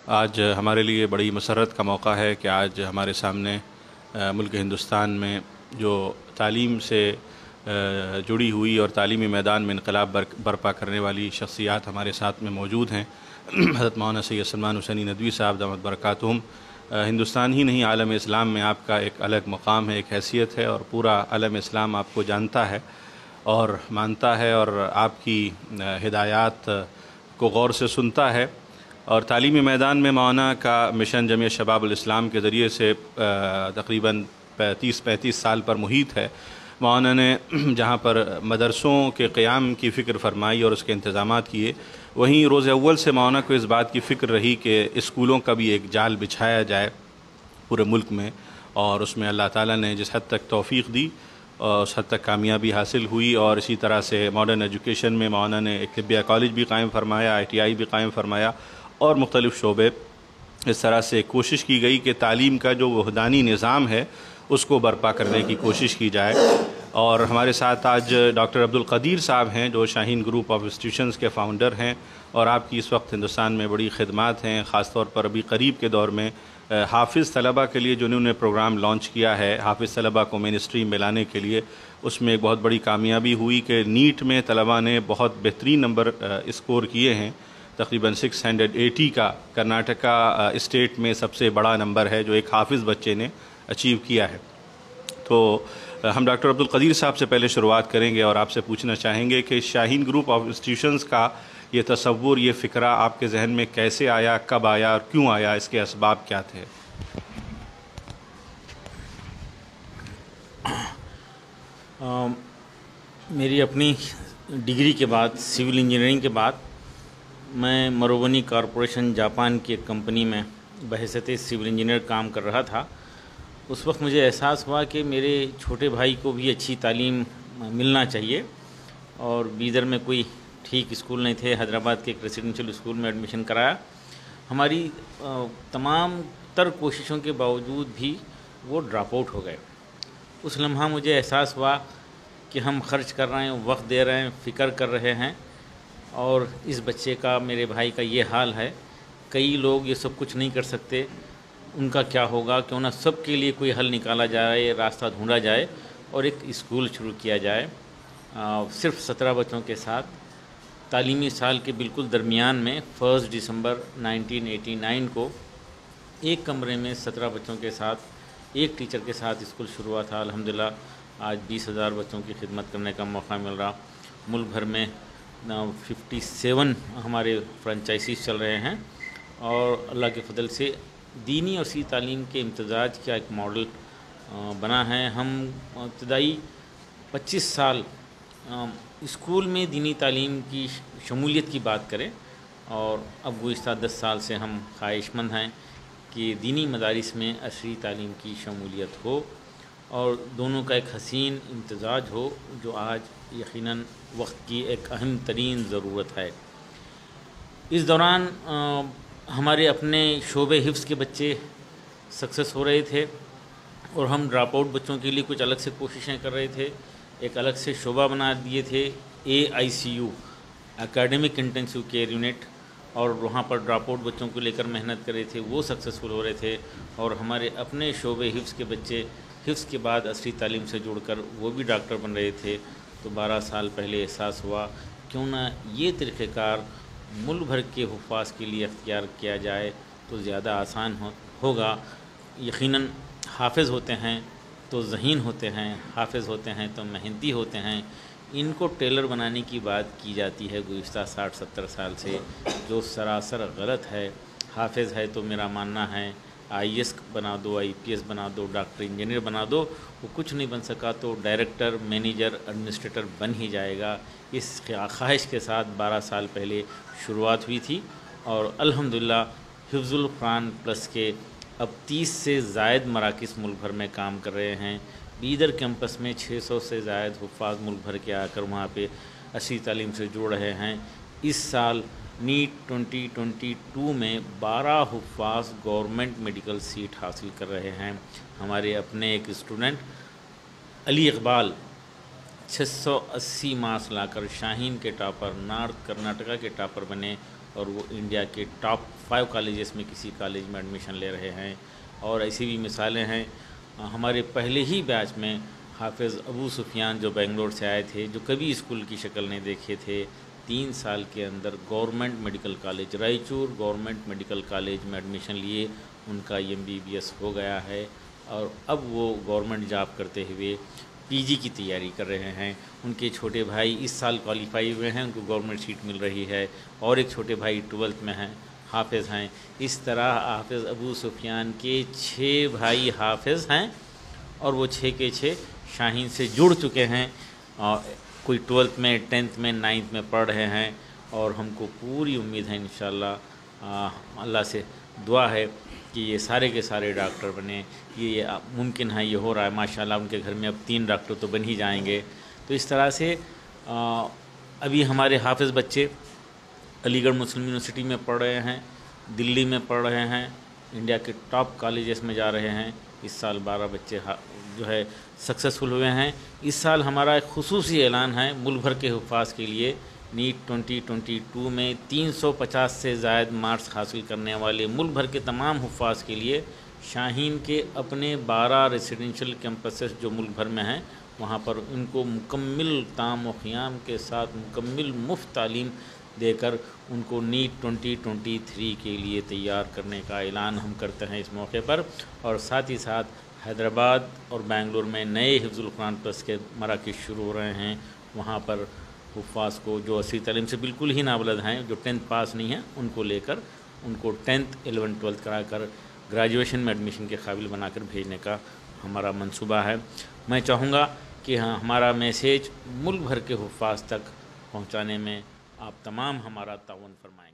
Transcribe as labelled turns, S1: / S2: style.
S1: آج ہمارے لیے بڑی مسرت کا موقع ہے کہ آج ہمارے سامنے ملک ہندوستان میں جو تعلیم سے جڑی ہوئی اور تعلیمی میدان میں انقلاب برپا کرنے والی شخصیات ہمارے ساتھ میں موجود ہیں۔ حضرت مولانا سید سلمان حسینی ندوی صاحب دامت برکاتہم، ہندوستان ہی نہیں عالم اسلام میں آپ کا ایک الگ مقام ہے، ایک حیثیت ہے، اور پورا عالم اسلام آپ کو جانتا ہے اور مانتا ہے اور آپ کی ہدایات کو غور سے سنتا ہے۔ اور تعلیمی میدان میں مولانا کا مشن جمعیت شباب الاسلام کے ذریعے سے تقریباً 35 سال پر محیط ہے۔ مولانا نے جہاں پر مدرسوں کے قیام کی فکر فرمائی اور اس کے انتظامات کیے، وہیں روز اول سے مولانا کو اس بات کی فکر رہی کہ اسکولوں کا بھی ایک جال بچھایا جائے پورے ملک میں، اور اس میں اللہ تعالیٰ نے جس حد تک توفیق دی اس حد تک کامیابی حاصل ہوئی۔ اور اسی طرح سے ماڈرن ایجوکیشن میں مولانا نے ایک طبیہ کالج بھی قائم فرمایا، ITI بھی قائم فرمایا، اور مختلف شعبے۔ اس طرح سے کوشش کی گئی کہ تعلیم کا جو وحدانی نظام ہے اس کو برپا کرنے کی کوشش کی جائے۔ اور ہمارے ساتھ آج ڈاکٹر عبدالقدیر صاحب ہیں جو شاہین گروپ آف انسٹیٹیوشنز کے فاؤنڈر ہیں، اور آپ کی اس وقت ہندوستان میں بڑی خدمات ہیں، خاص طور پر ابھی قریب کے دور میں حافظ طلبہ کے لیے جو انہوں نے پروگرام لانچ کیا ہے، حافظ طلبہ کو مین اسٹریم میں لانے کے لیے، اس میں ایک بہت بڑی کامیابی ہوئی کہ نیٹ میں طلبہ نے بہت بہترین نمبر اسکور کیے ہیں۔ تقریباً 680 کا کرناٹکا اسٹیٹ میں سب سے بڑا نمبر ہے جو ایک حافظ بچے نے اچیو کیا ہے۔ تو ہم ڈاکٹر عبدالقدیر صاحب سے پہلے شروعات کریں گے اور آپ سے پوچھنا چاہیں گے کہ شاہین گروپ آف انسٹیٹیوشنز کا یہ تصور، یہ فکرہ آپ کے ذہن میں کیسے آیا، کب آیا اور کیوں آیا، اس کے اسباب کیا تھے؟
S2: میری اپنی ڈگری کے بعد، سول انجینئرنگ کے بعد، میں مروونی کارپوریشن جاپان کی ایک کمپنی میں بحیثیت سول انجینئر کام کر رہا تھا۔ اس وقت مجھے احساس ہوا کہ میرے چھوٹے بھائی کو بھی اچھی تعلیم ملنا چاہیے، اور بیدر میں کوئی ٹھیک اسکول نہیں تھے۔ حیدرآباد کے ایک ریزیڈنشیل اسکول میں ایڈمیشن کرایا۔ ہماری تمام تر کوششوں کے باوجود بھی وہ ڈراپ آؤٹ ہو گئے۔ اس لمحہ مجھے احساس ہوا کہ ہم خرچ کر رہے ہیں، وقت دے رہے ہیں، فکر کر رہے ہیں، اور اس بچے کا، میرے بھائی کا یہ حال ہے۔ کئی لوگ یہ سب کچھ نہیں کر سکتے، ان کا کیا ہوگا؟ کیوں نہ سب کے لیے کوئی حل نکالا جائے، راستہ ڈھونڈا جائے اور ایک اسکول شروع کیا جائے، صرف 17 بچوں کے ساتھ۔ تعلیمی سال کے بالکل درمیان میں 1 دسمبر 1989 کو ایک کمرے میں 17 بچوں کے ساتھ، ایک ٹیچر کے ساتھ اسکول شروع ہوا تھا۔ الحمدللہ آج 20,000 بچوں کی خدمت کرنے کا موقع مل رہا۔ ملک بھر میں 57 ہمارے فرنچائزیز چل رہے ہیں، اور اللہ کے فضل سے دینی اور سی تعلیم کے امتزاج کا ایک ماڈل بنا ہے۔ ہم ابتدائی 25 سال اسکول میں دینی تعلیم کی شمولیت کی بات کریں، اور اب گزشتہ 10 سال سے ہم خواہش مند ہیں کہ دینی مدارس میں عصری تعلیم کی شمولیت ہو، اور دونوں کا ایک حسین امتزاج ہو، جو آج یقیناً وقت کی ایک اہم ترین ضرورت ہے۔ اس دوران ہمارے اپنے شعبے حفظ کے بچے سکسیس ہو رہے تھے، اور ہم ڈراپ آؤٹ بچوں کے لیے کچھ الگ سے کوششیں کر رہے تھے۔ ایک الگ سے شعبہ بنا دیے تھے، AICU، اکیڈمک انٹینسیو کیئر یونٹ، اور وہاں پر ڈراپ آؤٹ بچوں کو لے کر محنت کر رہے تھے، وہ سکسیسفل ہو رہے تھے۔ اور ہمارے اپنے شعبے حفظ کے بچے حفظ کے بعد عصری تعلیم سے جڑ کر وہ بھی ڈاکٹر بن رہے تھے۔ تو 12 سال پہلے احساس ہوا کیوں نہ یہ طریقہ کار ملک بھر کے حفاظ کے لیے اختیار کیا جائے تو زیادہ آسان ہوگا۔ یقیناً حافظ ہوتے ہیں تو ذہین ہوتے ہیں، حافظ ہوتے ہیں تو محنتی ہوتے ہیں، ان کو ٹیلر بنانے کی بات کی جاتی ہے گزشتہ 60-70 سال سے، جو سراسر غلط ہے۔ حافظ ہے تو میرا ماننا ہے IAS بنا دو، IPS بنا دو، ڈاکٹر انجینئر بنا دو، وہ کچھ نہیں بن سکا تو ڈائریکٹر، مینیجر، ایڈمنسٹریٹر بن ہی جائے گا۔ اس خواہش کے ساتھ 12 سال پہلے شروعات ہوئی تھی، اور الحمدللہ حفظ القرآن پلس کے اب 30 سے زائد مراکز ملک بھر میں کام کر رہے ہیں۔ بیدر کیمپس میں 600 سے زائد حفاظ ملک بھر کے آ کر وہاں پہ عصری تعلیم سے جڑ رہے ہیں۔ اس سال نیٹ 2022 میں 12 حفاظ گورنمنٹ میڈیکل سیٹ حاصل کر رہے ہیں۔ ہمارے اپنے ایک اسٹوڈنٹ علی اقبال 680 مارکس لا کر شاہین کے ٹاپر، نارتھ کرناٹکا کے ٹاپر بنے، اور وہ انڈیا کے ٹاپ 5 کالجز میں کسی کالج میں ایڈمیشن لے رہے ہیں، اور ایسی بھی مثالیں ہیں۔ ہمارے پہلے ہی بیچ میں حافظ ابو سفیان جو بنگلور سے آئے تھے، جو کبھی اسکول کی شکل نہیں دیکھے تھے، 3 سال کے اندر government medical college Raichur government medical college میں ایڈمیشن لیے، ان کا MBBS ہو گیا ہے، اور اب وہ گورنمنٹ جاب کرتے ہوئے PG کی تیاری کر رہے ہیں۔ ان کے چھوٹے بھائی اس سال کوالیفائی ہوئے ہیں، ان کو گورنمنٹ سیٹ مل رہی ہے، اور ایک چھوٹے بھائی 12th میں ہیں، حافظ ہیں۔ اس طرح حافظ ابو سفیان کے 6 بھائی حافظ ہیں، اور وہ 6 کے 6 شاہین سے جڑ چکے ہیں، اور کوئی 12th میں 10th میں 9th میں پڑھ رہے ہیں، اور ہم کو پوری امید ہے انشاءاللہ، اللہ سے دعا ہے کہ یہ سارے کے سارے ڈاکٹر بنے۔ یہ ممکن ہے، یہ ہو رہا ہے ماشاءاللہ، ان کے گھر میں اب 3 ڈاکٹر تو بن ہی جائیں گے۔ تو اس طرح سے ابھی ہمارے حافظ بچے علی گڑھ مسلم یونیورسٹی میں پڑھ رہے ہیں، دلی میں پڑھ رہے ہیں، انڈیا کے ٹاپ کالجز میں جا رہے ہیں۔ اس سال 12 بچے جو ہے سکسیسفل ہوئے ہیں۔ اس سال ہمارا ایک خصوصی اعلان ہے ملک بھر کے حفاظ کے لیے۔ نیٹ 2022 میں 350 سے زائد مارکس حاصل کرنے والے ملک بھر کے تمام حفاظ کے لیے شاہین کے اپنے 12 ریزیڈنشل کیمپسز جو ملک بھر میں ہیں، وہاں پر ان کو مکمل تام و قیام کے ساتھ مکمل مفت تعلیم دے کر ان کو نیٹ 2023 کے لیے تیار کرنے کا اعلان ہم کرتے ہیں اس موقع پر۔ اور ساتھ ہی ساتھ حیدرآباد اور بنگلور میں نئے حفظ القرآن پلس کے مراکز شروع ہو رہے ہیں، وہاں پر حفاظ کو جو عصری تعلیم سے بالکل ہی نابلد ہیں، جو 10th پاس نہیں ہیں، ان کو لے کر ان کو 10th 11th 12th کرا کر گریجویشن میں ایڈمیشن کے قابل بنا کر بھیجنے کا ہمارا منصوبہ ہے۔ میں چاہوں گا کہ ہمارا میسیج ملک بھر کے حفاظ تک پہنچانے میں آپ تمام ہمارا تعاون فرمائیں۔